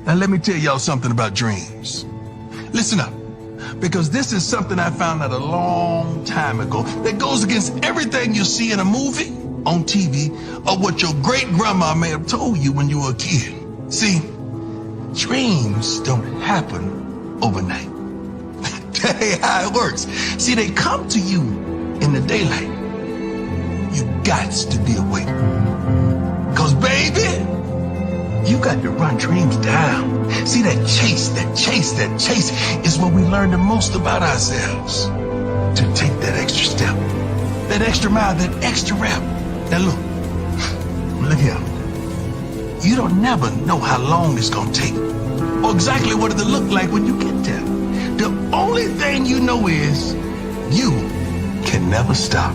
Now let me tell y'all something about dreams. Listen up, because this is something I found out a long time ago that goes against everything you see in a movie, on TV, or what your great-grandma may have told you when you were a kid. See, dreams don't happen overnight. That ain't how it works. See, they come to you in the daylight. You gots to be awake. Cause baby, you got to run dreams down. See, that chase is when we learn the most about ourselves. To take that extra step, that extra mile, that extra rep. Now look here. You don't never know how long it's gonna take or exactly what it'll look like when you get there. The only thing you know is you can never stop.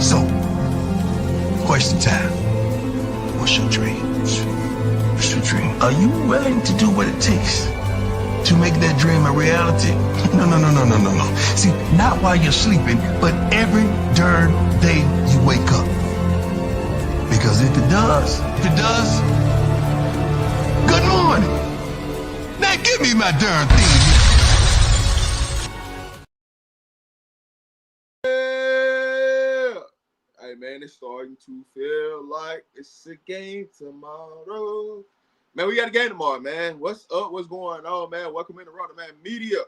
So, question time. What's your dreams? What's your dream? Are you willing to do what it takes to make that dream a reality? No. See, not while you're sleeping, but every darn day you wake up. Because if it does, good morning. Now give me my darn theme. Hey man, it's starting to feel like it's a game tomorrow. Man, we got a game tomorrow, man. What's up? What's going on, man? Welcome into RobDaManMedia.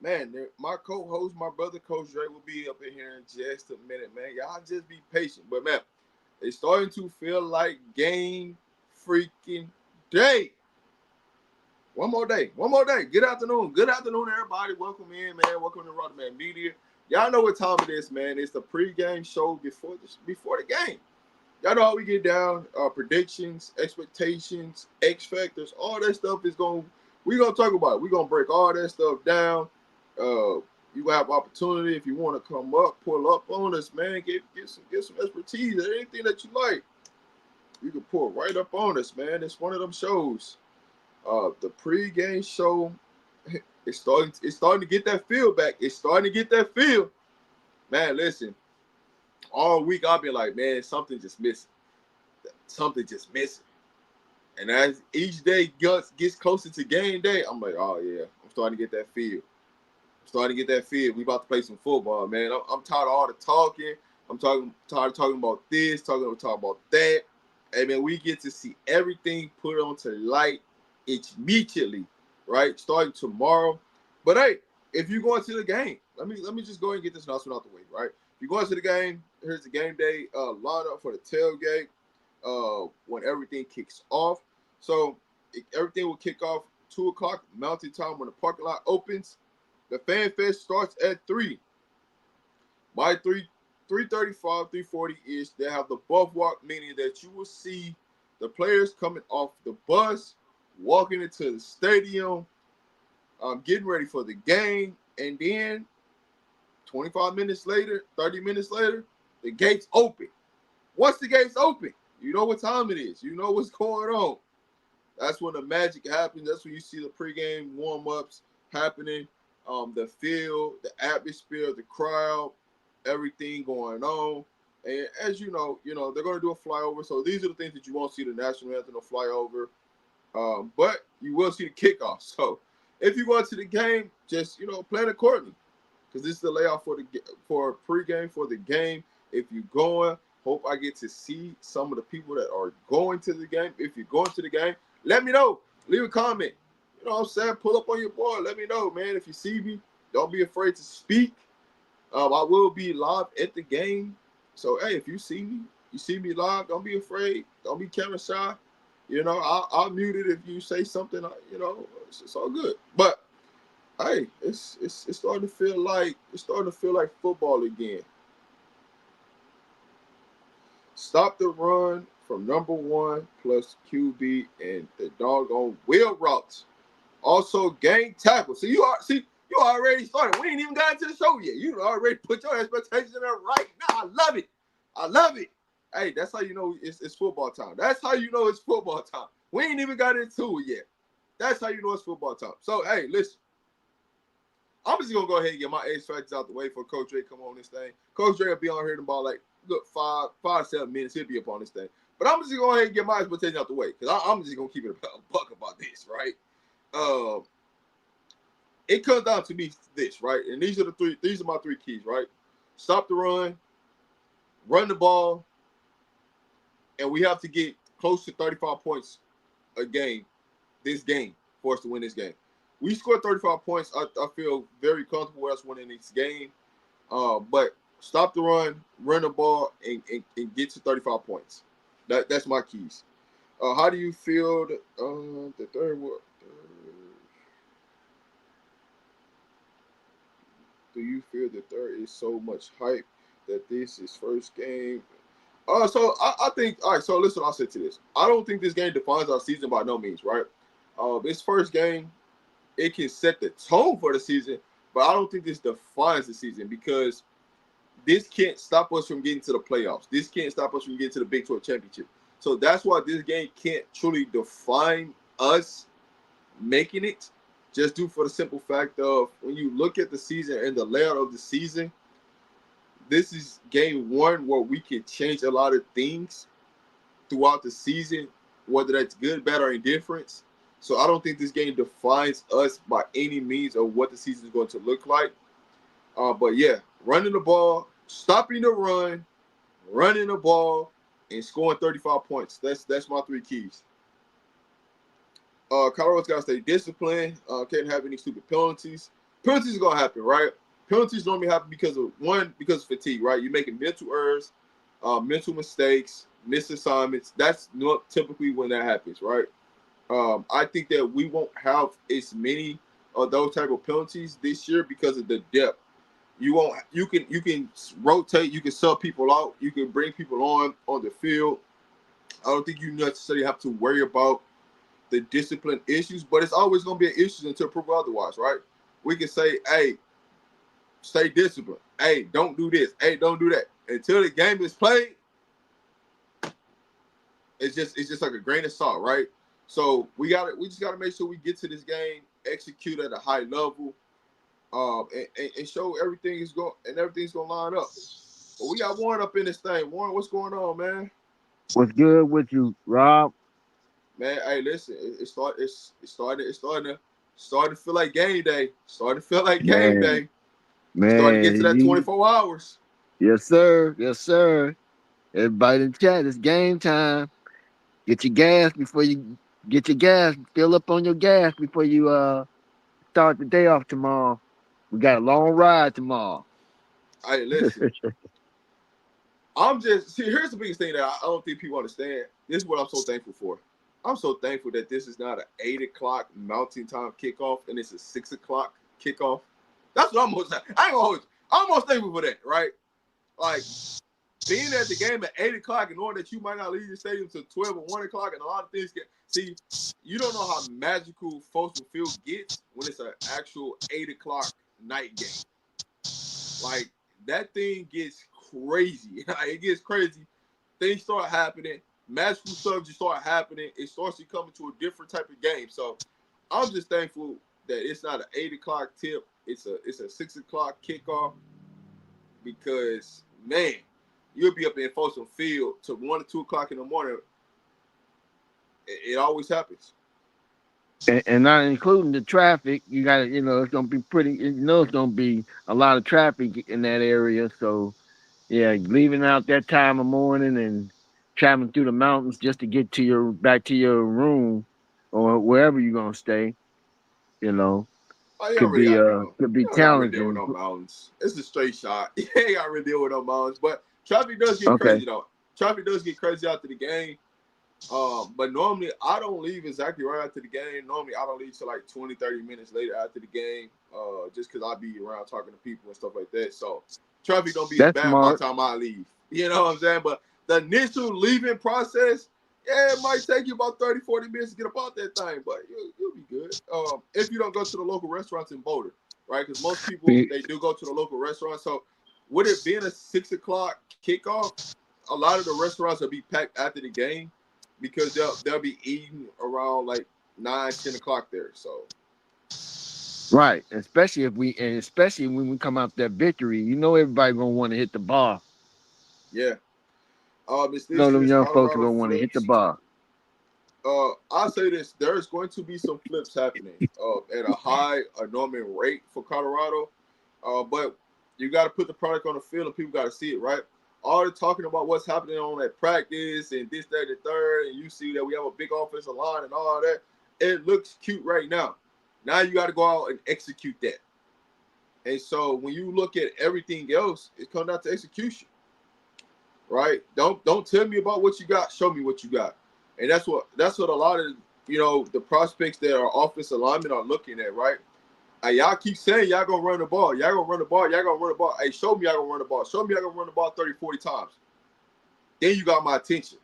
Man, my co-host, my brother, Coach Dre, will be up in here in just a minute, man. Y'all just be patient. But, man, it's starting to feel like game freaking day. One more day. Good afternoon. Good afternoon, everybody. Welcome in, man. Welcome to RobDaManMedia. Y'all know what time it is, man. It's the pregame show before the game. Y'all know how we get down. Predictions, expectations, X factors, all that stuff we're gonna talk about it. We're gonna break all that stuff down. You have opportunity if you want to come up, pull up on us, man. Get some expertise at anything that you like. You can pull right up on us, man. It's one of them shows. The pregame show. It's starting to get that feel back. It's starting to get that feel. Man, listen. All week I've been like, man, something just missing. And as each day gets closer to game day, I'm like, oh yeah, I'm starting to get that feel. We about to play some football, man. I'm tired of all the talking. I'm tired of talking about this, talking about that. Hey man, we get to see everything put onto light immediately, right? Starting tomorrow. But hey, if you're going to the game, let me just go ahead and get this announcement out the way, right? If you're going to the game, here's the game day lineup for the tailgate when everything kicks off. So everything will kick off 2 o'clock Mountain Time when the parking lot opens. The Fan Fest starts at 3. By 3:35, 3:40-ish, they have the buff walk, meaning that you will see the players coming off the bus, walking into the stadium, getting ready for the game, and then 25 minutes later, 30 minutes later, the gates open. Once the gates open, you know what time it is. You know what's going on. That's when the magic happens. That's when you see the pregame warm-ups happening. The field, the atmosphere, the crowd, everything going on. And as you know, they're going to do a flyover. So these are the things that you won't see the national anthem, the flyover. But you will see the kickoff. So if you go to the game, just, plan accordingly. Because this is the layout for pregame for the game. If you're going, hope I get to see some of the people that are going to the game. If you're going to the game, let me know. Leave a comment. You know what I'm saying? Pull up on your boy. Let me know, man. If you see me, don't be afraid to speak. I will be live at the game. So, hey, if you see me live, don't be afraid. Don't be camera shy. I'll mute it if you say something, it's all good. But, hey, it's starting to feel like football again. Stop the run from number 1 plus QB and the doggone wheel routes. Also, game tackle. So you already started. We ain't even got into the show yet. You already put your expectations in there right now. I love it. Hey, that's how you know it's football time. That's how you know it's football time. We ain't even got into it yet. That's how you know it's football time. So, hey, listen. I'm just going to go ahead and get my X factors out the way for Coach Dre come on this thing. Coach Dre will be on here in about like good 5-7 minutes. He'll be up on this thing. But I'm just gonna go ahead and get my expectation out the way because I'm just gonna keep it a buck about this, right? Uh, it comes down to me this, right? And these are the three. These are my three keys, right? Stop the run, run the ball, and we have to get close to 35 points a game. This game for us to win this game. We scored 35 points. I feel very comfortable with us winning this game. But stop the run the ball, and get to 35 points. That's my keys. How do you feel the third one? Do you feel that there is so much hype that this is first game? So I think, all right, so listen, I'll say to this. I don't think this game defines our season by no means, right? This first game, it can set the tone for the season, but I don't think this defines the season because this can't stop us from getting to the playoffs. This can't stop us from getting to the Big 12 championship. So that's why this game can't truly define us making it. Just due for the simple fact of when you look at the season and the layout of the season, this is game one where we can change a lot of things throughout the season, whether that's good, bad, or indifference. So I don't think this game defines us by any means of what the season is going to look like. But yeah, running the ball, stopping the run, running the ball, and scoring 35 points. That's my three keys. Colorado's got to stay disciplined. Can't have any stupid penalties. Penalties are gonna happen, right? Penalties normally happen because of fatigue, right? You're making mental errors, mental mistakes, missed assignments. That's not typically when that happens, right? I think that we won't have as many of those type of penalties this year because of the depth. You won't. You can rotate. You can sub people out. You can bring people on the field. I don't think you necessarily have to worry about the discipline issues, but it's always going to be an issue until proven otherwise, right? We can say, hey, stay disciplined. Hey, don't do this. Hey, don't do that. Until the game is played, it's just like a grain of salt, right? So we just gotta make sure we get to this game, execute at a high level, and show everything's gonna line up. But we got Warren up in this thing. Warren, what's going on, man? What's good with you, Rob? Man, hey, listen, it's starting to feel like game day. Starting to feel like game Man, day. Starting to get to that man, 24 hours. yes, sir. Yes, sir. Everybody in the chat, it's game time. Get your gas before you get your gas. Fill up on your gas before you start the day off tomorrow. We got a long ride tomorrow. Hey, listen, here's the biggest thing that I don't think people understand. This is what I'm so thankful for. I'm so thankful that this is not an 8 o'clock Mountain Time kickoff and it's a 6 o'clock kickoff. That's what I'm most. I ain't gonna hold you. I'm most thankful for that, right? Like being at the game at 8 o'clock and knowing that you might not leave the stadium till 12 or 1 o'clock, and a lot of things get. See, you don't know how magical Folsom Field gets when it's an actual 8 o'clock night game. Like that thing gets crazy. It gets crazy. Things start happening. Magical stuff just start happening. It starts to come into a different type of game. So I'm just thankful that it's not an 8 o'clock tip. It's a 6 o'clock kickoff because man, you'll be up in Folsom Field to 1 or 2 o'clock in the morning. It always happens. And not including the traffic, you got to, it's gonna be it's gonna be a lot of traffic in that area. So yeah, leaving out that time of morning and traveling through the mountains just to get to back to your room or wherever you're gonna stay, you know, Oh, you already got no. could be You don't got to really deal with challenging. no mountains. It's a straight shot. You ain't got to really deal with no mountains. But traffic does get Okay. crazy though. Traffic does get crazy after the game. But normally I don't leave exactly right after the game. Normally I don't leave till like 20, 30 minutes later after the game. Just because I be around talking to people and stuff like that. So traffic don't be as That's bad by the smart. time I leave. You know what I'm saying? But the initial leaving process, yeah, it might take you about 30, 40 minutes to get about that thing, but you'll be good. If you don't go to the local restaurants in Boulder, right? Because most people, they do go to the local restaurants. So with it being a 6 o'clock kickoff, a lot of the restaurants will be packed after the game because they'll be eating around like 9, 10 o'clock there. So Right. Especially when we come out that victory, everybody gonna want to hit the bar. Yeah. It's You know this them week's young folks are Colorado gonna want to hit the flips. bar. I'll say this: there's going to be some flips happening at a high enormous rate for Colorado. But you got to put the product on the field, and people got to see it, right? All the talking about what's happening on that practice and this, that, and the third, and you see that we have a big offensive line and all that. It looks cute right now. Now you got to go out and execute that. And so when you look at everything else, it comes down to execution, right? Don't tell me about what you got. Show me what you got. And that's what a lot of the prospects that are offensive linemen are looking at, right? Y'all keep saying y'all gonna run the ball. Y'all gonna run the ball. Y'all gonna run the ball. Hey, show me y'all gonna run the ball. Show me y'all gonna run the ball 30, 40 times. Then you got my attention.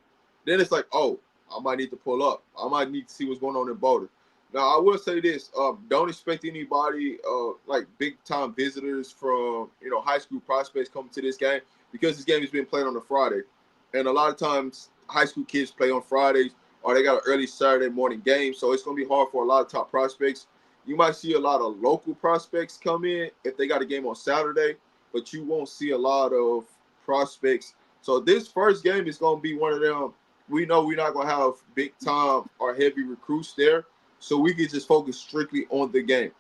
Then it's like, oh, I might need to pull up. I might need to see what's going on in Boulder. Now, I will say this. Don't expect anybody like big-time visitors from, high school prospects coming to this game because this game has been played on a Friday. And a lot of times, high school kids play on Fridays or they got an early Saturday morning game. So it's going to be hard for a lot of top prospects. You might see a lot of local prospects come in if they got a game on Saturday, but you won't see a lot of prospects. So this first game is going to be one of them. We know we're not going to have big time or heavy recruits there, so we can just focus strictly on the game.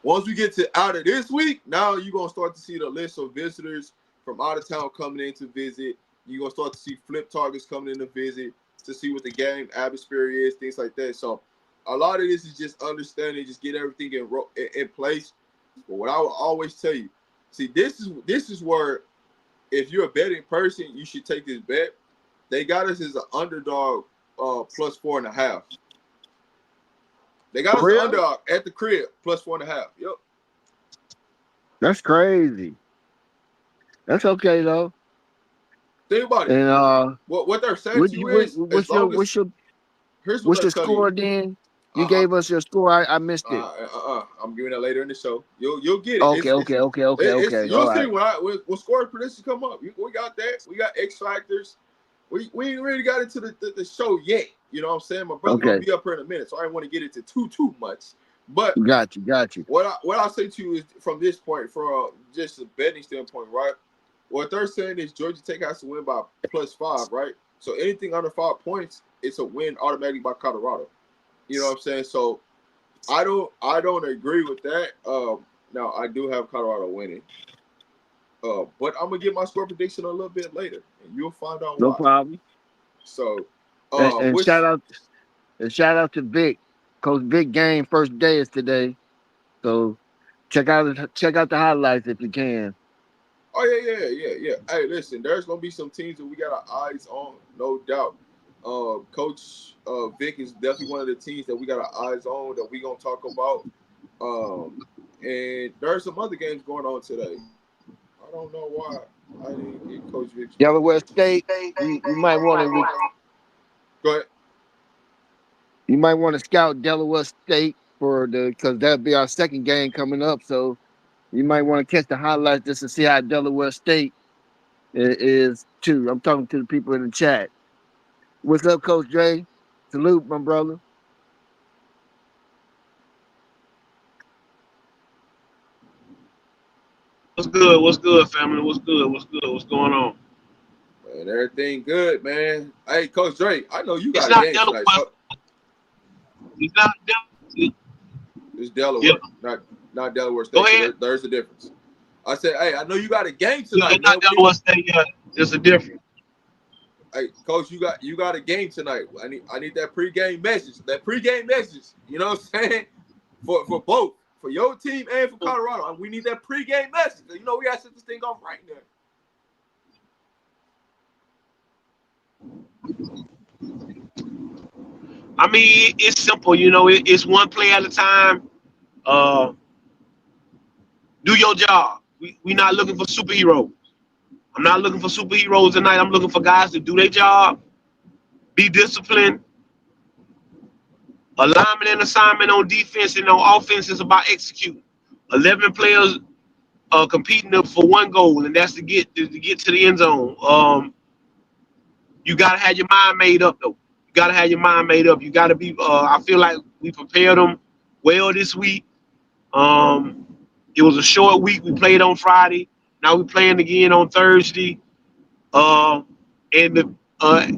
Once we get to out of this week, now you're going to start to see the list of visitors from out of town coming in to visit. You're going to start to see flip targets coming in to visit to see what the game atmosphere is, things like that. So a lot of this is just understanding, just get everything in place. But what I will always tell you, see, this is where if you're a betting person, you should take this bet. They got us as an underdog plus 4.5. They got us an underdog at the crib plus 4.5. Yep. That's crazy. That's okay though. Think about it. And What they're saying to you is, as what's long as here's what what's they're your telling you. score then? You gave us your score. I missed it. I'm giving that later in the show. You'll get it. Okay. All You'll see right. when scoring predictions come up. We got that. We got X factors. We ain't really got into the show yet. You know what I'm saying? My brother gonna Okay. be up here in a minute, so I didn't want to get into too much. But Got you. what I say to you is from this point, from just a betting standpoint, right? What they're saying is Georgia Tech has to win by +5, right? So anything under 5 points, it's a win automatically by Colorado. You know what I'm saying? So I don't agree with that. Now I do have Colorado winning. But I'm gonna get my score prediction a little bit later, and you'll find out No why. problem. So, And which shout out to Vic. Coach Vic game first day is today. So check out the highlights if you can. oh yeah. Hey, listen, there's gonna be some teams that we got our eyes on, no doubt. Coach Vic is definitely one of the teams that we got our eyes on that we gonna talk about. And there's some other games going on today. I don't know why I didn't get Coach Vic's. Delaware State, you might want to Go ahead. scout Delaware State because that'll be our second game coming up. So you might want to catch the highlights just to see how Delaware State is too. I'm talking to the people in the chat. What's up, Coach Dre? Salute, my brother. What's good, family? What's good? What's going on? Man, everything good, man. Hey, Coach Dre, I know you It's got a not game Delaware. tonight. So It's not Delaware. it's Delaware, Yeah. not Delaware Go State. So ahead. there's a difference. I said, hey, I know you got a game Yeah, tonight, it's man. not Delaware State yet. There's a difference. Hey, Coach, you got a game tonight. I need that pregame message. That pregame message. You know what I'm saying? For both, for your team and for Colorado, we need that pregame message. You know we got to set this thing off right now. I mean, it's simple. It's one play at a time. Uh, do your job. We not looking for superheroes. I'm not looking for superheroes tonight. I'm looking for guys to do their job, be disciplined. Alignment and assignment on defense and on offense is about executing. 11 players competing for one goal, and that's to get to the end zone. You gotta have your mind made up, though. You gotta have your mind made up. You gotta be. I feel like we prepared them well this week. It was a short week. We played on Friday. Now we're playing again on Thursday. And the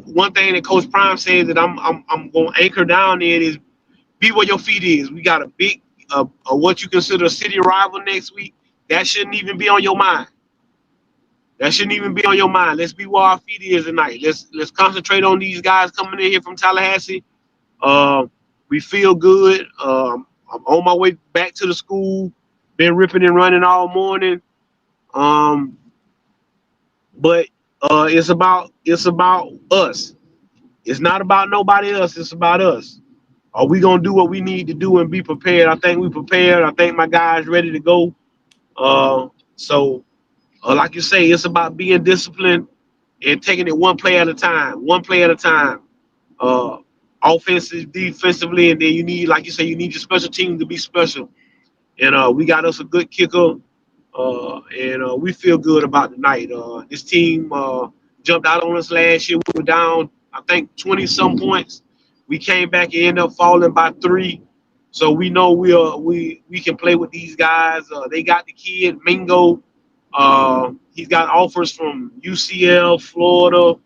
one thing that Coach Prime says that I'm going to anchor down in is be where your feet is. We got a big what you consider a city rival next week. That shouldn't even be on your mind. That shouldn't even be on your mind. Let's be where our feet is tonight. Let's concentrate on these guys coming in here from Tallahassee. We feel good. I'm on my way back to the school. Been ripping and running all morning. But it's about us. It's not about nobody else. It's about us. Are we gonna do what we need to do and be prepared? I think we prepared. I think my guys ready to go. So like you say, it's about being disciplined and taking it one play at a time. One play at a time. Uh, Offensive, defensively, and then you need, like you say, you need your special team to be special. And we got us a good kicker. And we feel good about the night. This team jumped out on us last year. We were down, I think, 20 some points. We came back and ended up falling by 3. So we know we can play with these guys. They got the kid Mingo. He's got offers from UCL, Florida,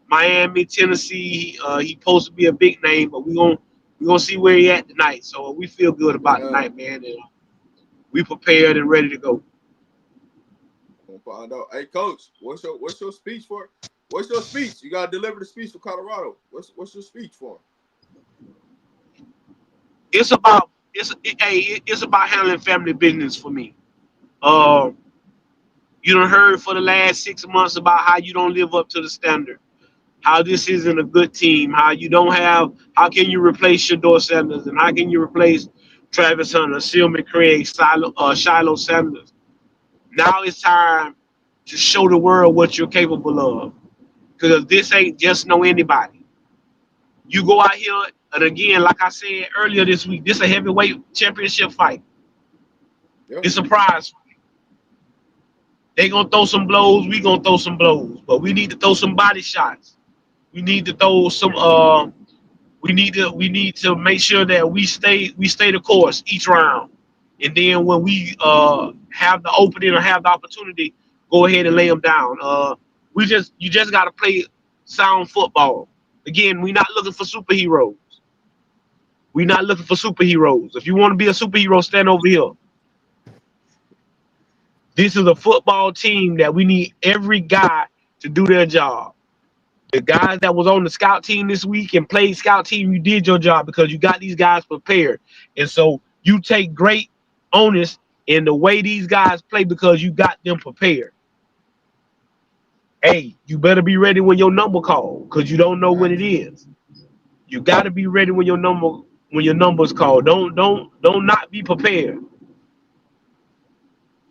Miami, Tennessee. He's supposed to be a big name, but we gonna see where he at tonight. So we feel good about tonight, man. And we prepared and ready to go. We'll find out. Hey, Coach, what's your speech for? What's your speech? You gotta deliver the speech for Colorado. What's your speech for? It's about handling family business for me. You done heard for the last 6 months about how you don't live up to the standard, how this isn't a good team, how can you replace Shador Sanders, and how can you replace Travis Hunter, Seal McCray, Shiloh Sanders. Now it's time to show the world what you're capable of, because this ain't just no anybody. You go out here, and again, like I said earlier this week, this is a heavyweight championship fight. Yeah. It's a prize. They gonna throw some blows, we gonna throw some blows, but we need to throw some body shots. We need to throw some. We need to make sure that we stay the course each round, and then when we have the opening or have the opportunity, go ahead and lay them down. You just got to play sound football. Again, we're not looking for superheroes. We're not looking for superheroes. If you want to be a superhero, stand over here. This is a football team that we need every guy to do their job. The guys that was on the scout team this week and played scout team, you did your job because you got these guys prepared. And so you take great onus in the way these guys play because you got them prepared. Hey, you better be ready when your number called, because you don't know when it is. You got to be ready when your number's called. Don't not be prepared.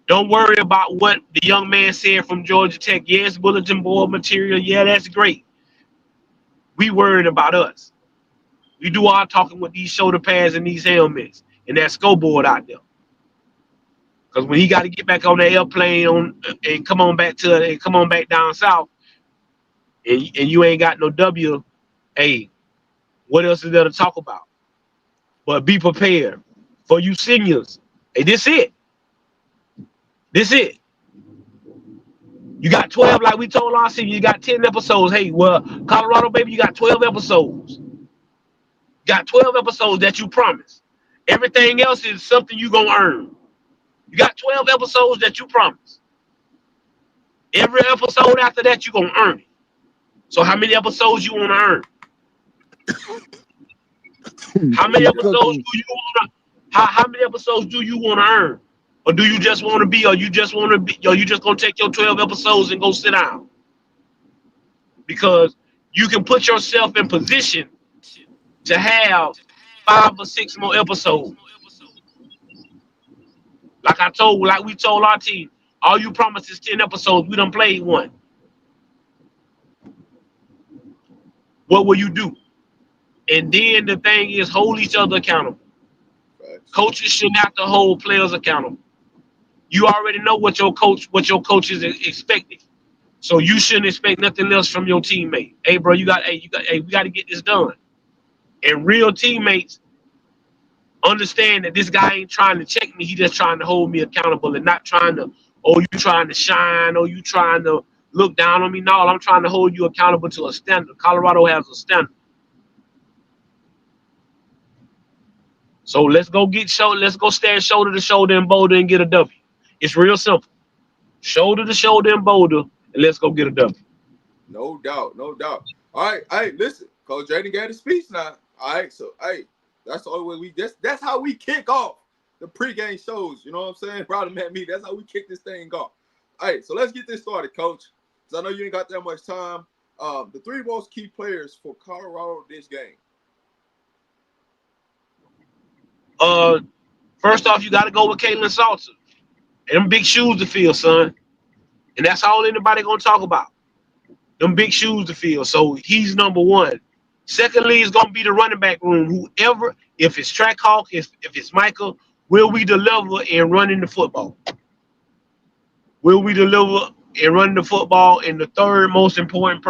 Don't worry about what the young man said from Georgia Tech. Yes, bulletin board material. Yeah, that's great. We worried about us. We do our talking with these shoulder pads and these helmets and that scoreboard out there. Because when he got to get back on the airplane and come on back down south, and you ain't got no W, hey, what else is there to talk about? But be prepared. For you seniors, hey, this it. This it. You got 12, like we told our seniors, you got 10 episodes. Hey, well, Colorado, baby, you got 12 episodes. Got 12 episodes that you promised. Everything else is something you gonna earn. You got 12 episodes that you promised. Every episode after that, you gonna earn it. So how many episodes you wanna earn? How many episodes do you wanna? How many episodes do you wanna earn? Or do you just wanna be? Or you just gonna take your 12 episodes and go sit down? Because you can put yourself in position to have 5 or 6 more episodes. Like we told our team, all you promised is 10 episodes. We done played 1. What will you do? And then the thing is, hold each other accountable. Right. Coaches shouldn't have to hold players accountable. You already know what your coach is expecting. So you shouldn't expect nothing else from your teammate. Hey, bro, we got to get this done. And real teammates understand that this guy ain't trying to check me. He just trying to hold me accountable and not trying to, oh, you trying to shine, or you trying to look down on me. No, I'm trying to hold you accountable to a standard. Colorado has a standard. So let's go stand shoulder to shoulder in Boulder and get a W. It's real simple. Shoulder to shoulder in Boulder, and let's go get a W. No doubt, no doubt. All right, hey, listen, Coach Jaden got his speech now. All right, so hey, that's the only way that's how we kick off the pregame shows. You know what I'm saying? RobDaManMedia, that's how we kick this thing off. All right, so let's get this started, Coach. Because I know you ain't got that much time. The three most key players for Colorado this game. First off, you got to go with Caitlin Salter. And them big shoes to fill, son. And that's all anybody gonna talk about. Them big shoes to fill. So he's number one. Secondly, it's gonna be the running back room. Whoever, if it's Trackhawk, if it's Michael, will we deliver in running the football? Will we deliver in running the football? And the third most important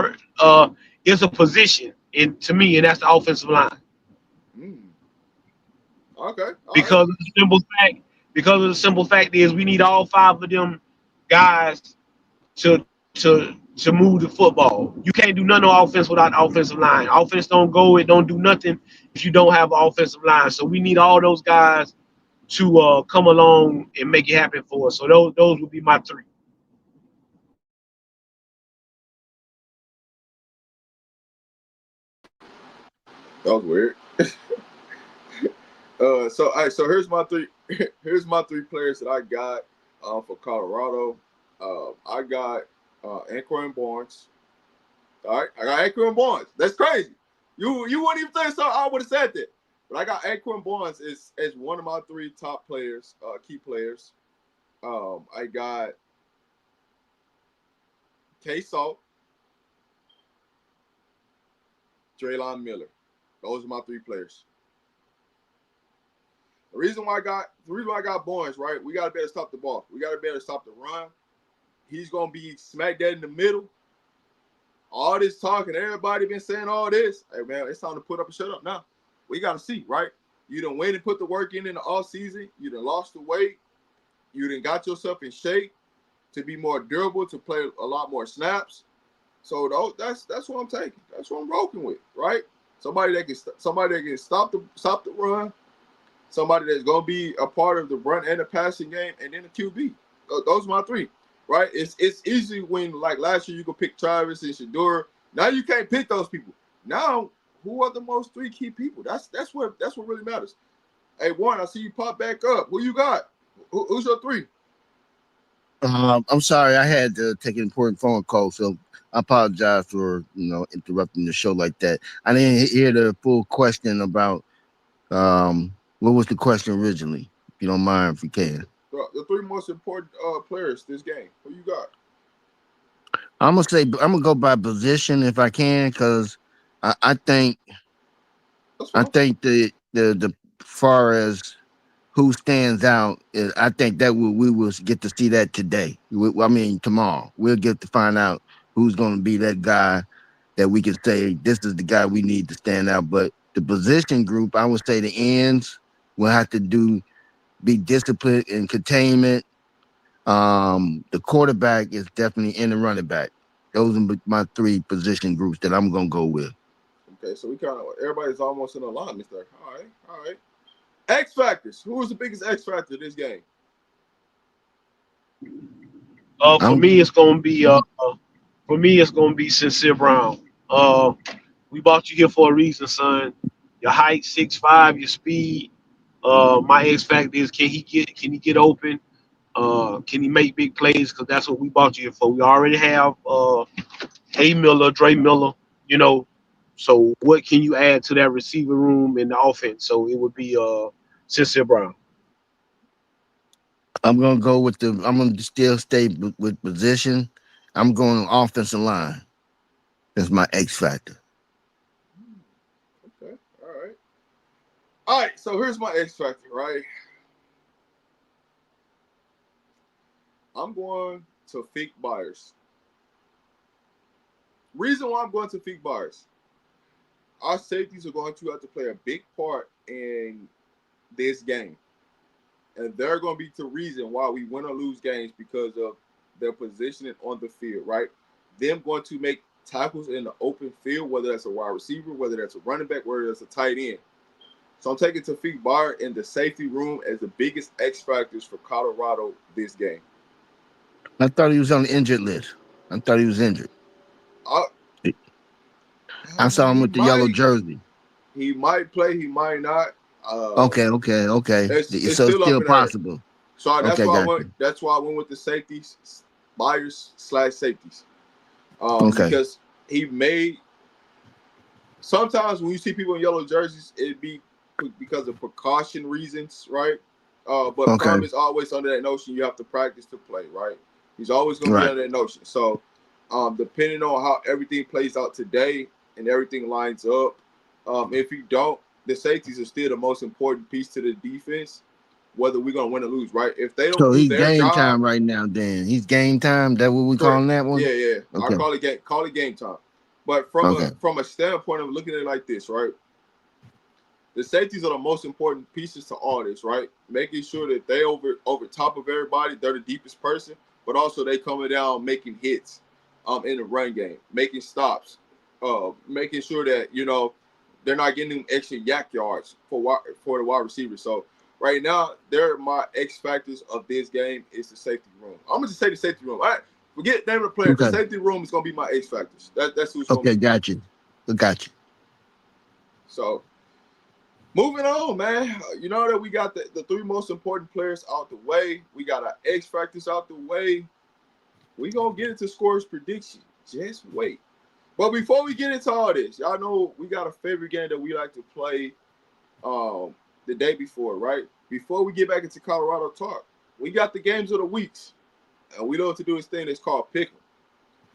is a position, and to me, and that's the offensive line. Mm. Okay, all right. Because of the simple fact is we need all five of them guys to to move the football. You can't do nothing on offense without the offensive line. Offense don't go, it don't do nothing if you don't have an offensive line. So we need all those guys to come along and make it happen for us. So those would be my three. That was weird. So all right, so here's my three. Here's my three players that I got for Colorado. I got Anchor and Barnes. All right, I got Anchor and Barnes. That's crazy. You wouldn't even think so. I would have said that, but I got Anchor and Barnes as one of my three top players, key players. I got K Salt, Draylon Miller. Those are my three players. The reason why I got Barnes, right? We gotta be able to stop the ball. We gotta be able to stop the run. He's gonna be smack dead in the middle. All this talking, everybody been saying all this. Hey man, it's time to put up and shut up now. We gotta see, right? You done went and put the work in the off season. You done lost the weight. You done got yourself in shape to be more durable, to play a lot more snaps. So that's what I'm taking. That's what I'm rocking with, right? Somebody that can stop the run. Somebody that's gonna be a part of the run and the passing game, and then the QB. Those are my three, right? It's easy when, like last year, you could pick Travis and Shador. Now you can't pick those people. Now, who are the most three key people? That's what really matters. Hey, Warren, I see you pop back up. Who you got? Who's your three? I'm sorry, I had to take an important phone call, so I apologize for interrupting the show like that. I didn't hear the full question about what was the question originally. If you don't mind, if you can. The three most important players this game. Who you got? I'm gonna go by position if I can, because I think the far as who stands out, I think that we will get to see that today. I mean, tomorrow we'll get to find out who's going to be that guy that we can say this is the guy we need to stand out. But the position group, I would say the ends will have to be disciplined and containment. The quarterback is definitely in the running back. Those are my three position groups that I'm gonna go with. Okay, so we kind of everybody's almost in alignment there. All right. X factors. Who is the biggest X factor this game? For me, it's gonna be Sincere Brown. We brought you here for a reason, son. Your height, 6'5", your speed. My X factor is can he get open? Can he make big plays? Because that's what we brought you here for. We already have Dre Miller. You know, so what can you add to that receiver room in the offense? So it would be Sincere Brown. I'm gonna still stay with position. I'm going offensive line. That's my X factor. Okay, all right. So here's my X factor, right? I'm going to Fake Buyers. Reason why I'm going to Fake Buyers, our safeties are going to have to play a big part in this game. And they're going to be the reason why we win or lose games because of their positioning on the field, right? them going to make tackles in the open field, whether that's a wide receiver, whether that's a running back, whether that's a tight end. So I'm taking Tafik Bar in the safety room as the biggest X factors for Colorado this game. I thought he was on the injured list. I thought he was injured. I, I saw him with the yellow jersey. He might play. He might not. Okay. It's So it's still up still in the air. possible. So that's Okay, why I gotcha. went. That's why I went with the safeties, buyers / safeties. Okay. Because he made. Sometimes when you see people in yellow jerseys, it'd be because of precaution reasons, right? But Okay. Prime is always under that notion you have to practice to play, right? He's always going to be Right. under that notion. So, depending on how everything plays out today and everything lines up, if you don't, the safeties are still the most important piece to the defense, whether we're going to win or lose, right? If they don't So do he's their game job, time right now. Then he's game time. That what we correct. calling that one? Yeah. Okay. I call it game time. But from a standpoint of looking at it like this, right? The safeties are the most important pieces to all this, right? Making sure that they over top of everybody, they're the deepest person, but also they coming down making hits in the run game, making stops, making sure that they're not getting them extra yak yards for the wide receiver. So right now, they're my X factors of this game is the safety room. I'm gonna just say the safety room. All right, forget name of the player. Okay. The safety room is gonna be my X factors. That's who's gonna Okay, be. got you. So moving on, man. You know that we got the three most important players out the way. We got our X factors out the way. We gonna get into scores prediction. Just wait. But before we get into all this, y'all know we got a favorite game that we like to play the day before, right? Before we get back into Colorado talk, we got the games of the weeks. And we love to do this thing that's called pick 'em.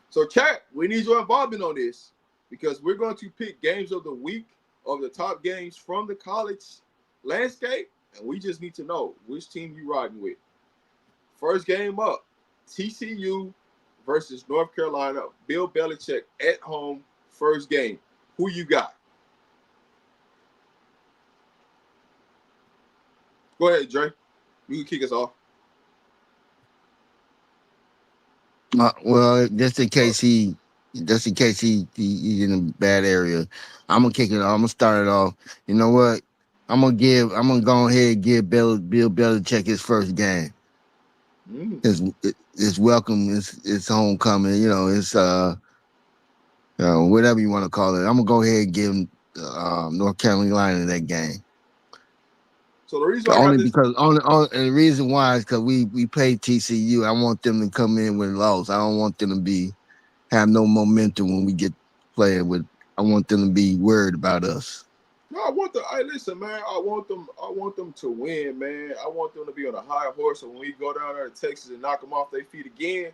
So chat, we need your involvement on this because we're going to pick games of the week of the top games from the college landscape, and we just need to know which team you riding with. First game up, TCU versus North Carolina. Bill Belichick at home, first game. Who you got? Go ahead, Dre. You can kick us off. Well, just in case he's in a bad area, I'm gonna kick it off. I'm gonna start it off. You know what? I'm gonna go ahead and give Bill Belichick his first game. It's welcome. It's homecoming. It's whatever you want to call it. I'm gonna go ahead and give North Carolina that game. So the reason the reason why is because we played TCU. I want them to come in with loss. I don't want them to have no momentum when we get playing with. I want them to be worried about us. No, listen, man. I want them to win, man. I want them to be on a high horse. So when we go down there to Texas and knock them off their feet again,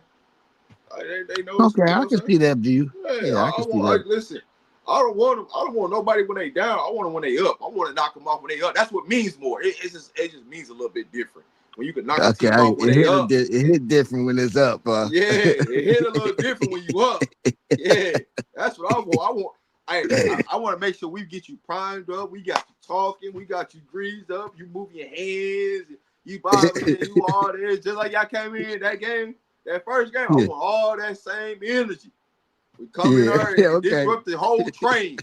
they know. Okay, I can see that view. Yeah, I can see that. Listen, I don't want nobody when they down. I want them when they up. I want to knock them off when they up. That's what means more. It just means a little bit different when you can knock a team off when they up. It hit different when it's up. Yeah, it hit a little different when you up. Yeah, that's what I want. I want to make sure we get you primed up. We got you talking. We got you greased up. You moving your hands. You bobbing. You all this. Just like y'all came in that game, that first game. I want all that same energy. We come in there and disrupt the whole train.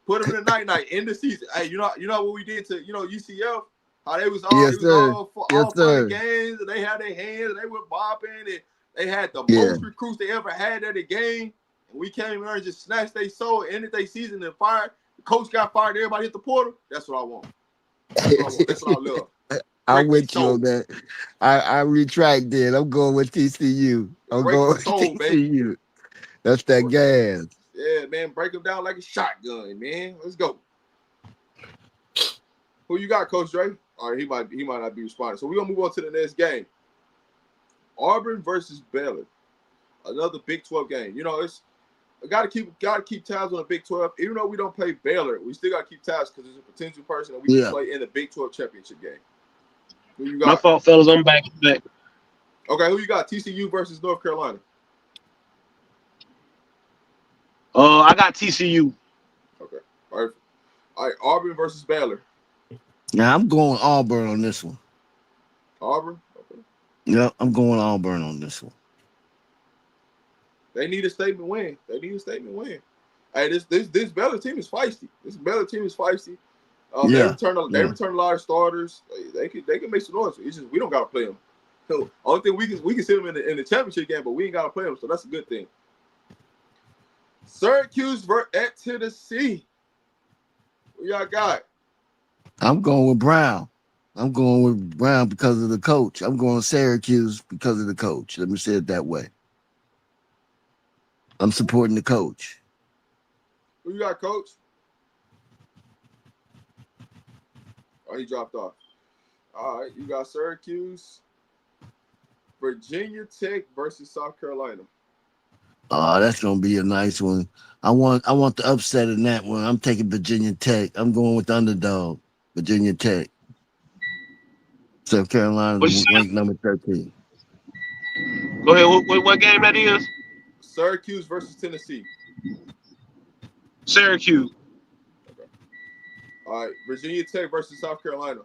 Put them in the night in the season. Hey, you know what we did to UCF? How they was all fun games. And they had their hands. And they were bopping. And they had the most recruits they ever had at the game. We came in there and just snatched their soul, ended their season and fired. The coach got fired. Everybody hit the portal. That's what I want. That's what I love. I'm with you on that. I retract then. I'm going with TCU. I'm going with TCU. Baby. That's that gas. Yeah, man. Break them down like a shotgun, man. Let's go. Who you got, Coach Dre? All right, he might not be responding. So we're gonna move on to the next game. Auburn versus Baylor. Another Big 12 game. I gotta keep tabs on the Big 12. Even though we don't play Baylor, we still gotta keep tabs because there's a potential person that we can play in the Big 12 championship game. Who you got? My fault, fellas. I'm back. Okay, who you got? TCU versus North Carolina. I got TCU. Okay, all right. Auburn versus Baylor. Yeah, I'm going Auburn on this one. Auburn. Okay. Yeah, I'm going Auburn on this one. They need a statement win. Hey, this Baylor team is feisty. They Yeah, return yeah. a lot of starters. They can make some noise. It's just we don't gotta play them. So only thing we can see them in the championship game, but we ain't gotta play them. So that's a good thing. Syracuse at Tennessee. What y'all got? I'm going with Brown. I'm going with Brown because of the coach. I'm going Syracuse because of the coach. Let me say it that way. I'm supporting the coach. Who you got, Coach? Oh, he dropped off. All right, you got Syracuse, Virginia Tech versus South Carolina. Oh, that's gonna be a nice one. I want the upset in that one. I'm taking Virginia Tech. I'm going with the underdog, Virginia Tech. South Carolina What you say? ranked number 13. Go ahead. What game that is? Syracuse versus Tennessee. Syracuse. Okay. All right, Virginia Tech versus South Carolina.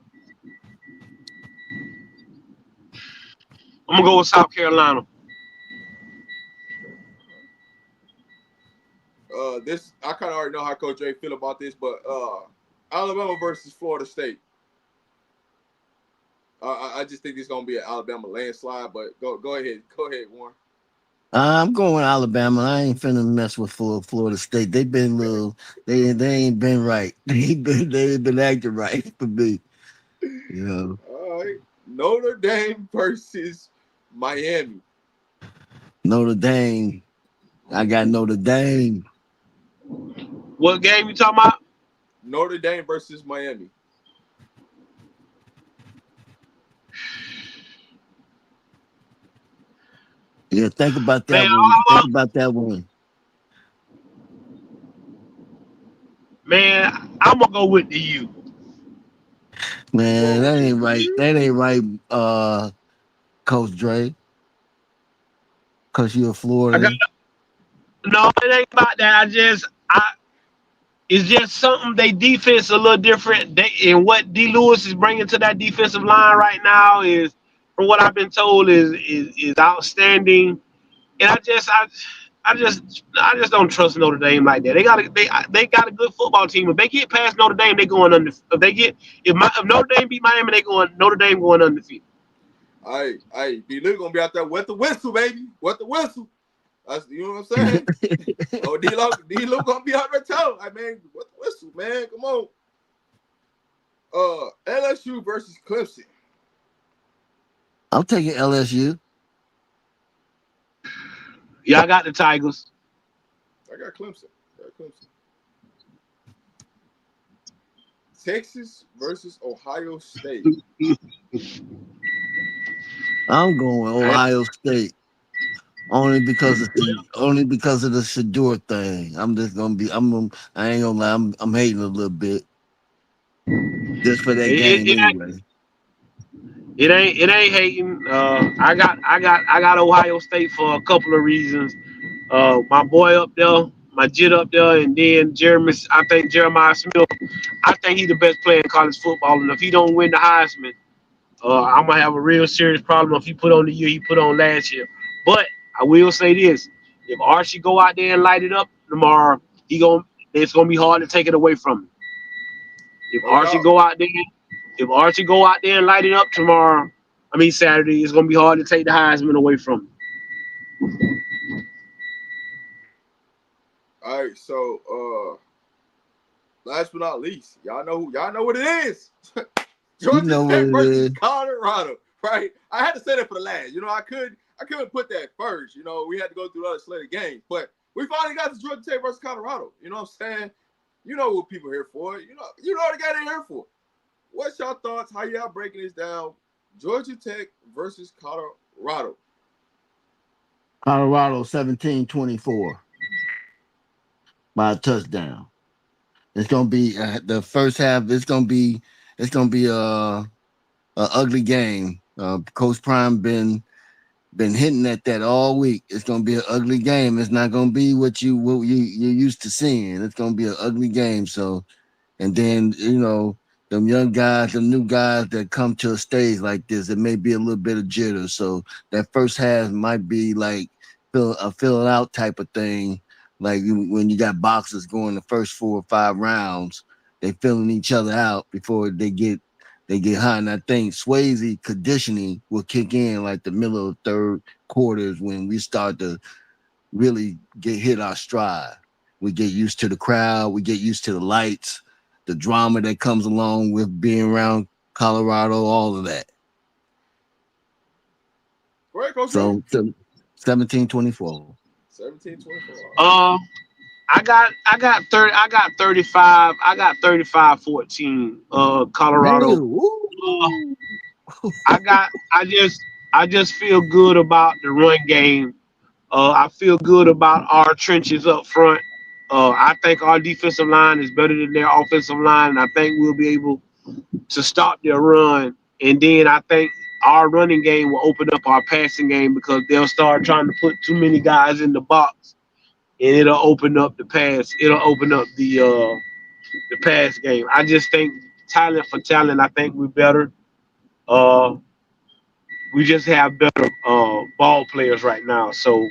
I'm gonna go with South Carolina. This I kind of already know how Coach Dre feel about this, but Alabama versus Florida State. I just think it's gonna be an Alabama landslide. But go ahead, Warren. I'm going with Alabama. I ain't finna mess with Florida State. They been they ain't been right. They ain't been acting right for me. You know. All right, Notre Dame versus Miami. Notre Dame. I got Notre Dame. What game you talking about? Notre Dame versus Miami. Yeah, think about that Man, one. Think about that one. I'm gonna go with the U. You Man, going that with ain't the right. U? That ain't right, Coach Dre. Cause you're I got Florida. no. It ain't about that. It's just something. They defense a little different. And what D. Lewis is bringing to that defensive line right now is, from what I've been told, is outstanding. And I just don't trust Notre Dame like that. They got a good football team. If they get past Notre Dame, they going under. If Notre Dame beat Miami, Notre Dame going undefeated. Hey, D. Lou gonna be out there with the whistle, baby. With the whistle. That's, you know what I'm saying? Oh, D-Lo gonna be out there telling, like, man, what the whistle, man? Come on. LSU versus Clemson. I'm taking LSU. Yeah, I got the Tigers. I got Clemson. Texas versus Ohio State. I'm going Ohio State. Only because of the Shador thing. I'm just gonna be. I ain't gonna lie. I'm hating a little bit just for that It, game it, anyway. it ain't hating. I got Ohio State for a couple of reasons. My boy up there, my jit up there, and then I think Jeremiah Smith. I think he's the best player in college football, and if he don't win the Heisman, I'm gonna have a real serious problem if he put on the year he put on last year. But I will say this: if Archie go out there and light it up tomorrow, it's gonna be hard to take it away from him. If No Archie doubt. go out there, if Archie go out there and light it up tomorrow, Saturday, it's gonna be hard to take the Heisman away from him. All right, so last but not least, y'all know what it is. You Georgia know what Tech it versus is. Colorado, right? I had to say that for the last. I couldn't put that first. We had to go through the other slate of games, but we finally got to Georgia Tech versus Colorado. You know what I'm saying? You know what people are here for. You know what the guy they here for. What's your thoughts? How y'all breaking this down? Georgia Tech versus Colorado. Colorado 17-24 by a touchdown. It's gonna be the first half. It's gonna be a ugly game. Coach Prime been hitting at that all week. It's gonna be an ugly game. It's not gonna be what you're used to seeing. It's gonna be an ugly game. So, and then them young guys, the new guys that come to a stage like this, it may be a little bit of jitter. So that first half might be like fill it out type of thing. Like when you got boxers going the first 4 or 5 rounds, they filling each other out before they get hot. And I think Swayze conditioning will kick in like the middle of third quarters when we start to really get hit our stride. We get used to the crowd, we get used to the lights, the drama that comes along with being around Colorado, all of that. Go ahead, Coach Dre. So 17-24. 17-24. Um, I got 35-14. Colorado. Damn. Uh, Woo. I just feel good about the run game. I feel good about our trenches up front. I think our defensive line is better than their offensive line, and I think we'll be able to stop their run. And then I think our running game will open up our passing game because they'll start trying to put too many guys in the box, and it'll open up the pass. It'll open up the pass game. I just think talent for talent, I think we're better. Uh, we just have better ball players right now. So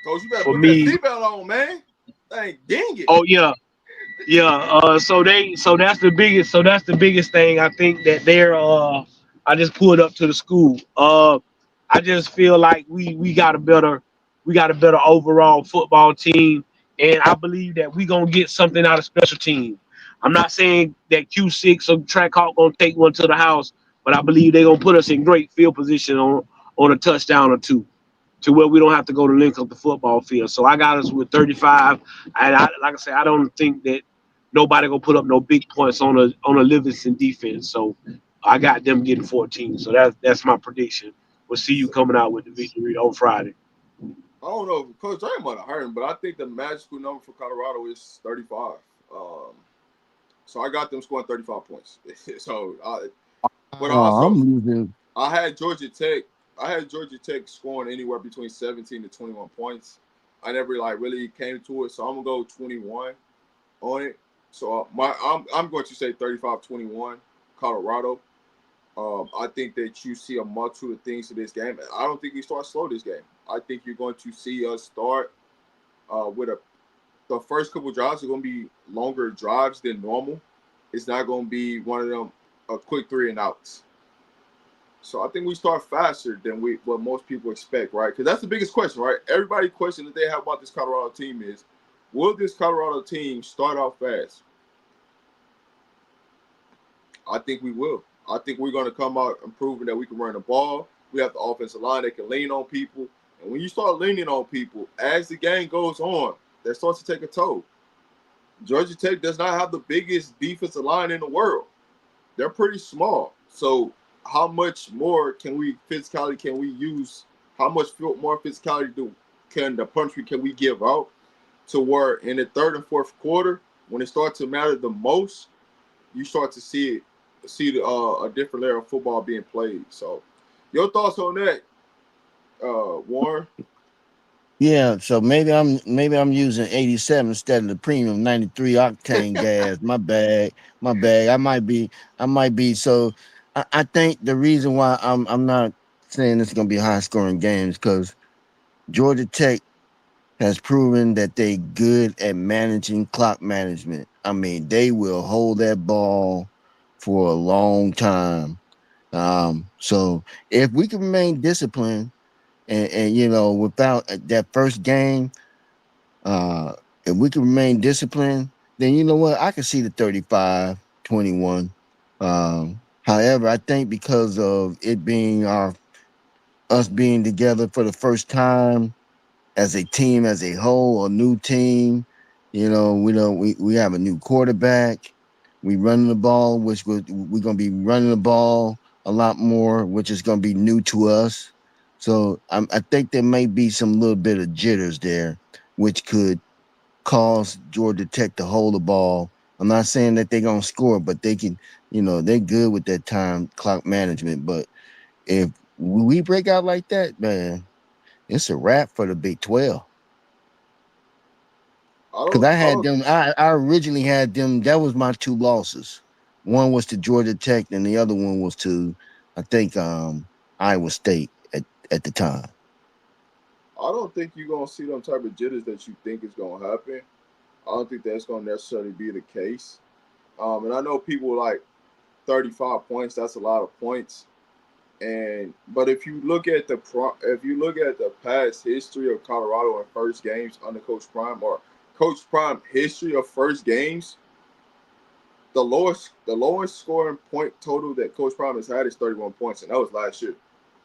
Coach, you better for put that me, seatbelt on, man. Dang, dang it. oh yeah, yeah. So that's the biggest thing. I think that they're. I just pulled up to the school. I just feel like we got a better overall football team, and I believe that we gonna get something out of special teams. I'm not saying that Q6 or Track Hawk gonna take one to the house, but I believe they're gonna put us in great field position on a touchdown or two, to where we don't have to go to link up the football field. So I got us with 35. And like I said, I don't think that nobody gonna put up no big points on a Livingston defense. So I got them getting 14. So that's my prediction. We'll see you coming out with the victory on Friday. I don't know if Coach Dre might have heard him, but I think the magical number for Colorado is 35. Um, so I got them scoring 35 points. so, but Oh, also, I'm losing. I had Georgia Tech. I had Georgia Tech scoring anywhere between 17 to 21 points. I never like really came to it, so I'm gonna go 21 on it. So I'm going to say 35-21, Colorado. I think that you see a multitude of things to this game. I don't think we start slow this game. I think you're going to see us start with the first couple drives are going to be longer drives than normal. It's not going to be one of them a quick 3-and-outs. So I think we start faster than what most people expect, right? Because that's the biggest question, right? Everybody question that they have about this Colorado team is, will this Colorado team start out fast? I think we will. I think we're going to come out and proving that we can run the ball. We have the offensive line that can lean on people. And when you start leaning on people, as the game goes on, that starts to take a toll. Georgia Tech does not have the biggest defensive line in the world. They're pretty small. So how much more physicality can we use? How much more physicality can the country can we give out to where in the third and fourth quarter, when it starts to matter the most, you start to see a different layer of football being played. So, your thoughts on that, Warren? Yeah, so maybe I'm using 87 instead of the premium 93 octane gas. My bad, my bad. I might be. So I think the reason why I'm not saying it's gonna be high scoring games because Georgia Tech has proven that they good at managing clock management. I mean, they will hold that ball for a long time. So if we can remain disciplined and without that first game, uh, if we can remain disciplined, then you know what? I can see the 35-21. However, I think because of it being us being together for the first time as a team, as a whole, a new team, we have a new quarterback. We running the ball, we're gonna be running the ball a lot more, which is gonna be new to us. So I think there may be some little bit of jitters there, which could cause Georgia Tech to hold the ball. I'm not saying that they're gonna score, but they can, they're good with that time clock management. But if we break out like that, man, it's a wrap for the Big 12. Because I I had don't. them, I originally had them, that was my two losses. One was to Georgia Tech, and the other one was to, I think, Iowa State at the time. I don't think you're gonna see them type of jitters that you think is gonna happen. I don't think that's gonna necessarily be the case. And I know people like 35 points. That's a lot of points. But if you look at the past history of Colorado in first games under Coach Prime, or Coach Prime history of first games, the lowest scoring point total that Coach Prime has had is 31 points, and that was last year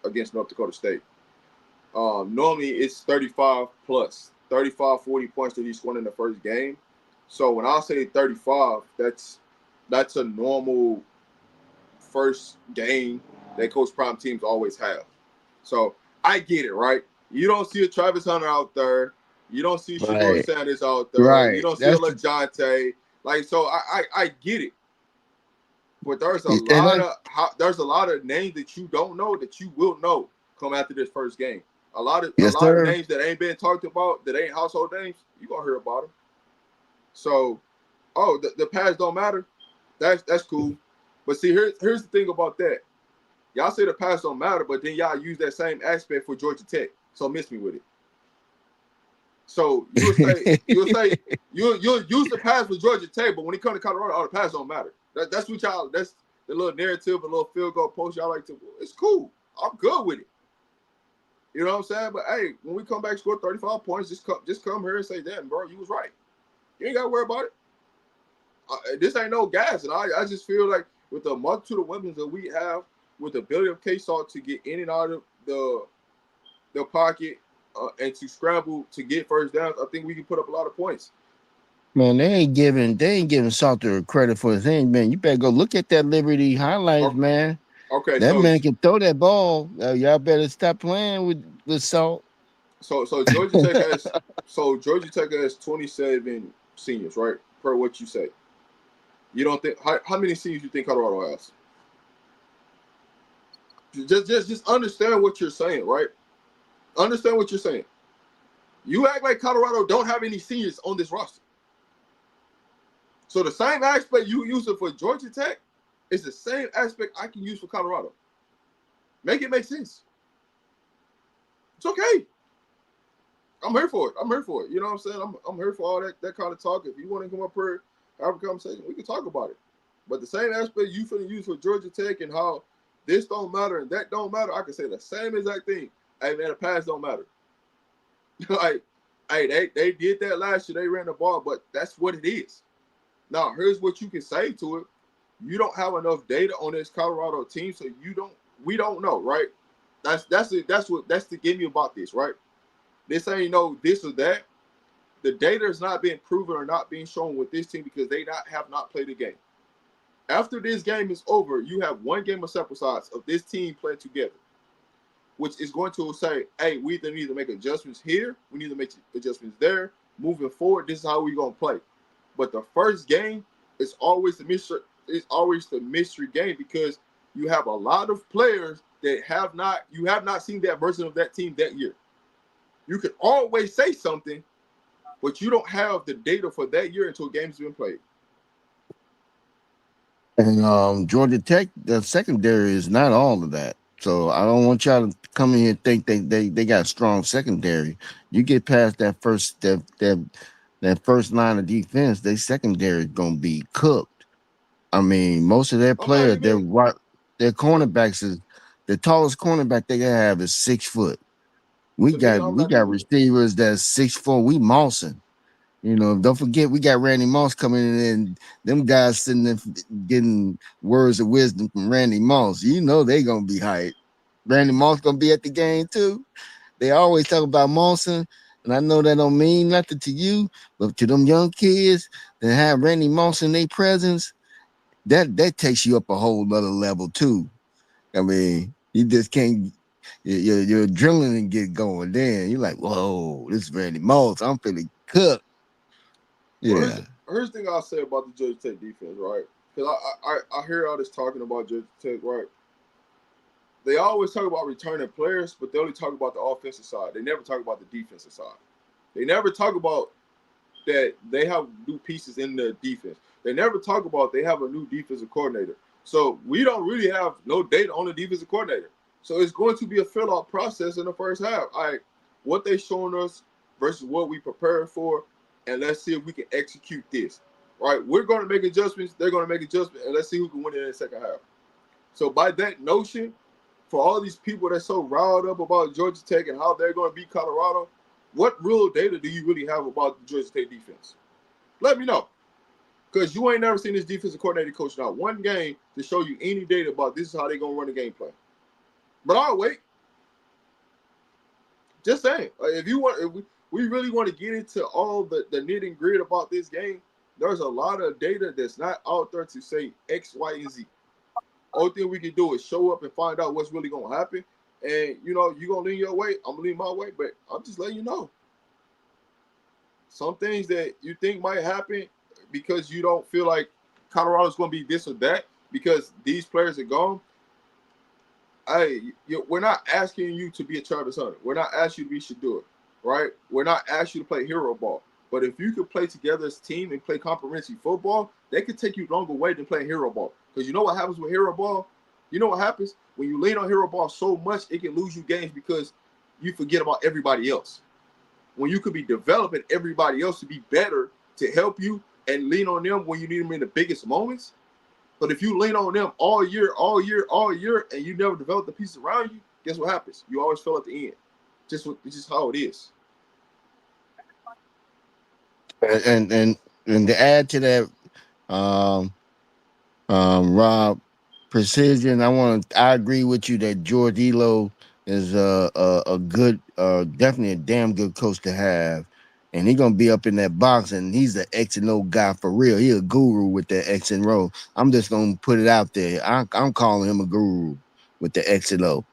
against North Dakota State. Normally it's 35 plus, 35, 40 points that he scored in the first game. So when I say 35, that's a normal first game that Coach Prime teams always have. So I get it, right? You don't see a Travis Hunter out there. You don't see Shador Right. Sanders out there. You Right. don't see a That's LaJonte. Like, so I get it. But there's a and lot of names that you don't know that you will know come after this first game. A lot yes, of sir. names that ain't been talked about, that ain't household names, you gonna hear about them. So, the past don't matter. That's cool. But see, here's the thing about that. Y'all say the past don't matter, but then y'all use that same aspect for Georgia Tech. So miss me with it. So you'll use the past for Georgia Tech, but when it comes to Colorado, the past don't matter. That's what y'all. That's the little narrative, a little field goal post y'all like to. It's cool. I'm good with it. You know what I'm saying? But hey, when we come back, score 35 points, just come here and say, "Damn, bro, you was right." You ain't got to worry about it. This ain't no gas, and I just feel like with the multitude of weapons that we have, with the ability of K-Salt to get in and out of the pocket and to scramble to get first downs, I think we can put up a lot of points. Man, they ain't giving Salter credit for his thing, man. You better go look at that Liberty highlights, man. Okay, That man can throw that ball. Y'all better stop playing with Salt. so Georgia Tech has 27 seniors, right? Per what you say. You don't think how many seniors you think Colorado has? Just understand what you're saying, right? Understand what you're saying. You act like Colorado don't have any seniors on this roster. So the same aspect you use it for Georgia Tech is the same aspect I can use for Colorado. Make it make sense. It's okay. I'm here for it. You know what I'm saying? I'm here for all that kind of talk. If you want to come up here, have a conversation, we can talk about it. But the same aspect you finna use for Georgia Tech and how this don't matter and that don't matter, I can say the same exact thing. Hey man, the pass don't matter. Like, hey, they did that last year. They ran the ball, but that's what it is. Now, here's what you can say to it. You don't have enough data on this Colorado team, so we don't know, right? That's the give me about this, right? This ain't no this or that. The data is not being proven or not being shown with this team because they have not played a game. After this game is over, you have one game of sample size of this team playing together, which is going to say, hey, we either need to make adjustments here, we need to make adjustments there. Moving forward, this is how we're gonna play. But the first game is always the mystery. It's always the mystery game because you have a lot of players that you have not seen that version of that team that year. You can always say something, but you don't have the data for that year until games have been played. And Georgia Tech, the secondary is not all of that. So I don't want y'all to come in here and think they got a strong secondary. You get past that first line of defense, their secondary is gonna be cooked. I mean, most of their I'm not players, even their look cornerbacks is the tallest cornerback they can have is 6 foot. We to me. got I'm we not got even. receivers that's 6'4". We mossing. You know, don't forget we got Randy Moss coming in, and them guys sitting there getting words of wisdom from Randy Moss. You know they gonna be hyped. Randy Moss gonna be at the game too. They always talk about Mossing, and I know that don't mean nothing to you, but to them young kids that have Randy Moss in their presence, that takes you up a whole other level too. I mean, you just can't. Your adrenaline get going. Then you're like, whoa, this is Randy Moss. I'm feeling cooked. Well, Yeah. here's the thing I'll say about the Georgia Tech defense, right? Because I hear all this talking about Georgia Tech, right? They always talk about returning players, but they only talk about the offensive side. They never talk about the defensive side. They never talk about that they have new pieces in the defense. They never talk about they have a new defensive coordinator. So we don't really have no data on the defensive coordinator. So it's going to be a fill-out process in the first half. what they showing us versus what we prepared for, and let's see if we can execute this. Right? We're going to make adjustments. They're going to make adjustments, and let's see who can win it in the second half. So by that notion, for all these people that's so riled up about Georgia Tech and how they're going to beat Colorado, what real data do you really have about the Georgia Tech defense? Let me know. Because you ain't never seen this defensive coordinator coach not one game to show you any data about this is how they're going to run the game plan. But I'll wait. Just saying. If we really want to get into all the nitty and gritty about this game, there's a lot of data that's not out there to say X, Y, and Z. Only thing we can do is show up and find out what's really going to happen. And, you're going to lean your way. I'm going to lean my way. But I'm just letting you know. Some things that you think might happen because you don't feel like Colorado's going to be this or that because these players are gone. We're not asking you to be a Travis Hunter. We're not asking you to be Shedeur, right? We're not asking you to play hero ball. But if you could play together as a team and play complimentary football, they could take you longer way than playing hero ball. Because you know what happens with hero ball? You know what happens? When you lean on hero ball so much, it can lose you games because you forget about everybody else. When you could be developing everybody else to be better to help you and lean on them when you need them in the biggest moments. But if you lean on them all year, and you never develop the pieces around you, guess what happens? You always fail at the end. It's just how it is. And to add to that, Rob, precision. I agree with you that George Elo is a good, definitely a damn good coach to have, and he's gonna be up in that box, and he's the X and O guy for real. He's a guru with the X and O. I'm just gonna put it out there. I'm calling him a guru with the X and O.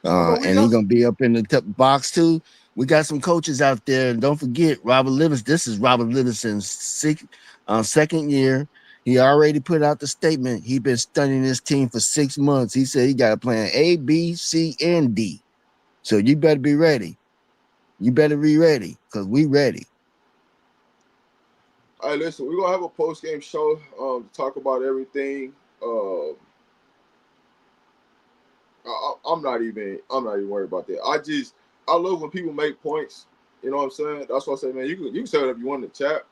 And he's gonna be up in the box too. We got some coaches out there, and don't forget Robert Livingston. This is Robert Livingston's second year. He already put out the statement. He's been studying this team for 6 months. He said he got a plan A, B, C, and D. So you better be ready. You better be ready because we ready. All right, listen, we're gonna have a post-game show to talk about everything. I'm not even worried about that. I love when people make points. You know what I'm saying? That's why I say, man, you can say whatever you want in the chat,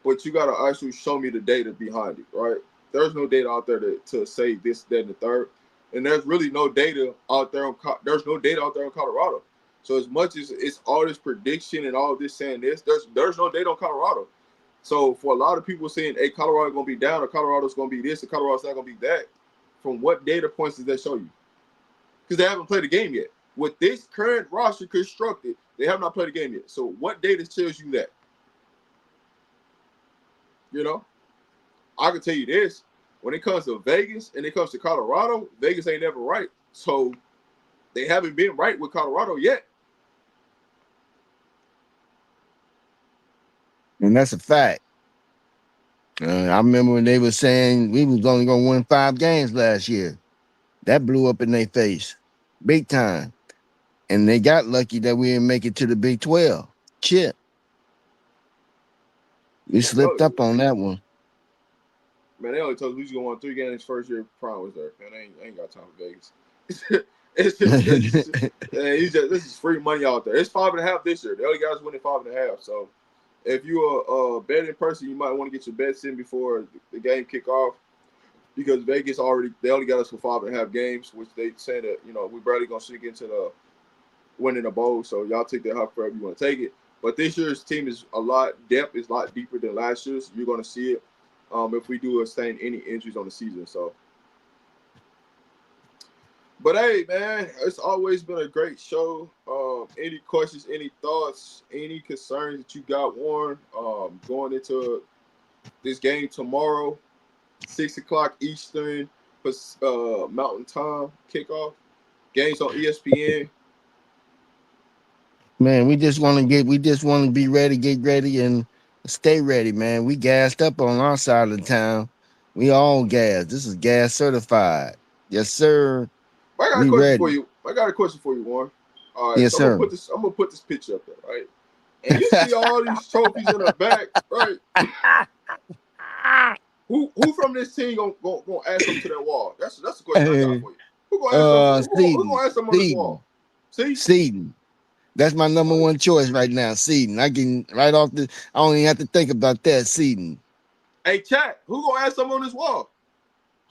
but you gotta actually show me the data behind it, right? There's no data out there to say this, that, and the third, and there's really no data out there. There's no data out there in Colorado. So as much as it's all this prediction and all this saying this, there's no data on Colorado. So for a lot of people saying, hey, Colorado's gonna be down, or Colorado's gonna be this, or Colorado's not gonna be that, from what data points does that show you? Because they haven't played a game yet. With this current roster constructed, they have not played a game yet. So what data tells you that? You know, I can tell you this. When it comes to Vegas and it comes to Colorado, Vegas ain't never right. So they haven't been right with Colorado yet. And that's a fact. I remember when they were saying we was only going to win 5 games last year. That blew up in their face big time. And they got lucky that we didn't make it to the Big 12. Chip. We slipped up on that one. Man, they only told us we was going to win 3 games first year Prime was there. Man, I ain't got time for Vegas. This is free money out there. It's 5.5 this year. The other guys winning 5.5. So if you're a betting person, you might want to get your bets in before the game kick off, because Vegas they only got us for 5.5 games, which they say that we barely gonna sneak into the winning a bowl. So y'all take that however you want to take it. But this year's team is depth is a lot deeper than last year's. You're gonna see it if we do sustain any injuries on the season. So. But hey, man, it's always been a great show. Any questions, any thoughts, any concerns that you got, Warren, going into this game tomorrow, 6 o'clock Eastern, Mountain Time kickoff. Games on ESPN. Man, we just want to be ready, get ready, and stay ready, man. We gassed up on our side of the town. We all gas. This is gas certified. Yes, sir. I got a question for you, Warren. All right, yes, so sir. I'm gonna put this picture up there, right? And you see all these trophies in the back, right? Who from this team gonna add something to that wall? That's the question I got for you. Who gonna add something? Who gonna add something on this wall? See? Seaton. That's my number one choice right now, seeding. I can right off the. I don't even have to think about that seeding. Hey, chat, who gonna add something on this wall?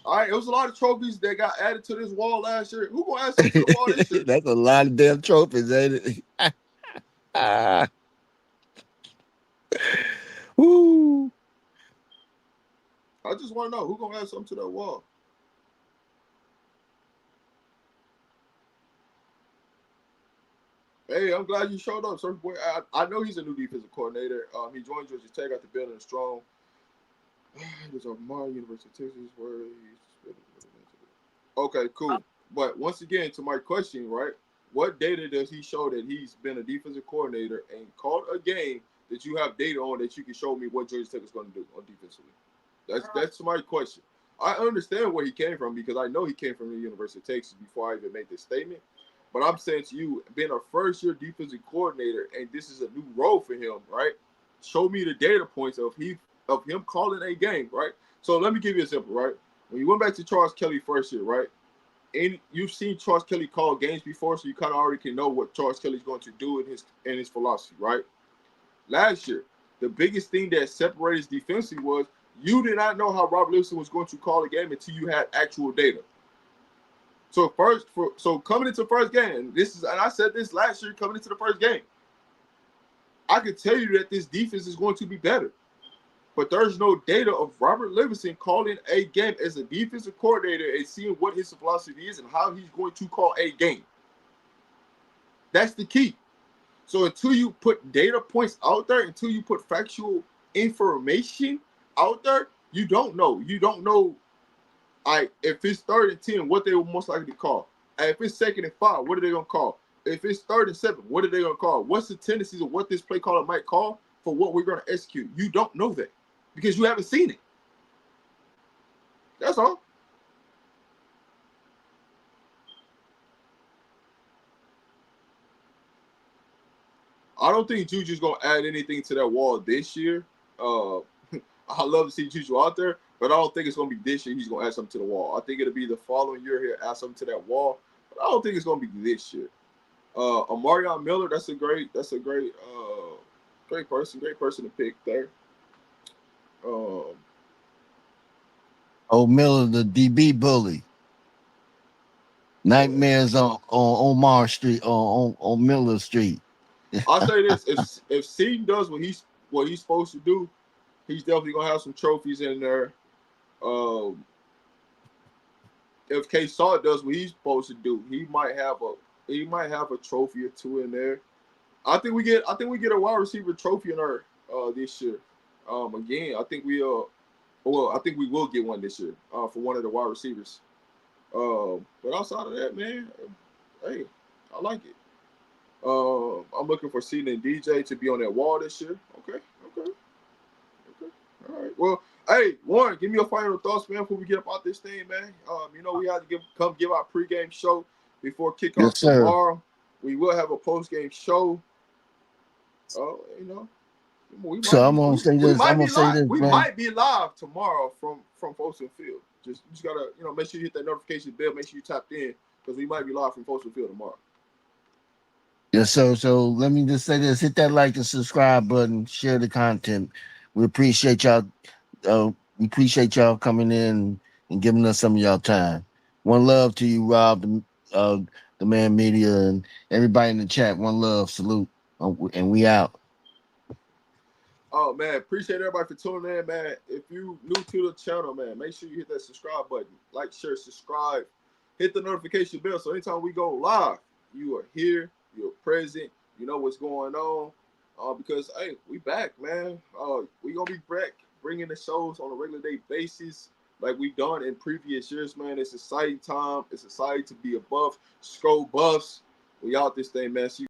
All right, it was a lot of trophies that got added to this wall last year. Who gonna add something to the wall this year? That's a lot of damn trophies, ain't it? Woo. I just want to know who gonna add something to that wall. Hey, I'm glad you showed up, Surf Boy. I know he's a new defensive coordinator. He joined Georgia Tech at the building strong. He was on Mar University of Texas, where he's okay, cool. But once again, to my question, right? What data does he show that he's been a defensive coordinator and called a game that you have data on that you can show me what Georgia Tech is going to do on defensively? That's my question. I understand where he came from because I know he came from the University of Texas before I even made this statement. But I'm saying to you, being a first-year defensive coordinator, and this is a new role for him, right? Show me the data points of him calling a game, right? So let me give you an example, right? When you went back to Charles Kelly first year, right? And you've seen Charles Kelly call games before, so you kind of already can know what Charles Kelly's going to do in his philosophy, right? Last year, the biggest thing that separated his defensively was you did not know how Rob Lipson was going to call a game until you had actual data. So coming into the first game, and I said this last year coming into the first game, I could tell you that this defense is going to be better. But there's no data of Robert Livingston calling a game as a defensive coordinator and seeing what his philosophy is and how he's going to call a game. That's the key. So until you put data points out there, until you put factual information out there, you don't know. You don't know. If it's 3rd and 10, what they will most likely call. If it's 2nd and 5, what are they gonna call? If it's 3rd and 7, what are they gonna call? What's the tendencies of what this play caller might call for what we're gonna execute? You don't know that because you haven't seen it. That's all. I don't think Juju's gonna add anything to that wall this year. I love to see Juju out there, but I don't think it's gonna be this year. He's gonna add something to the wall. I think it'll be the following year he'll add something to that wall, but I don't think it's gonna be this year. Amarion Miller, that's a great person to pick there. Miller, the DB bully. Nightmares on Omar Street, on Miller Street. I'll say this: if Seaton does what he's supposed to do, he's definitely gonna have some trophies in there. If K Saw does what he's supposed to do, he might have a trophy or two in there. I think we get a wide receiver trophy in there this year. Again, I think we will get one this year for one of the wide receivers. But outside of that, man, hey, I like it. I'm looking for Seaton and DJ to be on that wall this year. Okay. All right. Well, hey, Warren, give me your final thoughts, man, before we get up out this thing, man. We had to come give our pregame show before kickoff tomorrow. We will have a postgame show. We might be live tomorrow from Folsom Field. You just gotta, make sure you hit that notification bell. Make sure you tapped in because we might be live from Folsom Field tomorrow. Yes, so let me just say this: hit that like and subscribe button, share the content. We appreciate y'all. We appreciate y'all coming in and giving us some of y'all time. One love to you, Rob, the Man Media, and everybody in the chat. One love, salute, and we out. Oh man, appreciate everybody for tuning in, man. If you new to the channel, man, make sure you hit that subscribe button, like, share, subscribe, hit the notification bell. So anytime we go live, you are here, you're present, you know what's going on. Because hey, we back, man. We gonna be back bringing the shows on a regular day basis, like we've done in previous years, man. It's exciting time. It's exciting to be above Scroll Buffs. We out this thing, man. See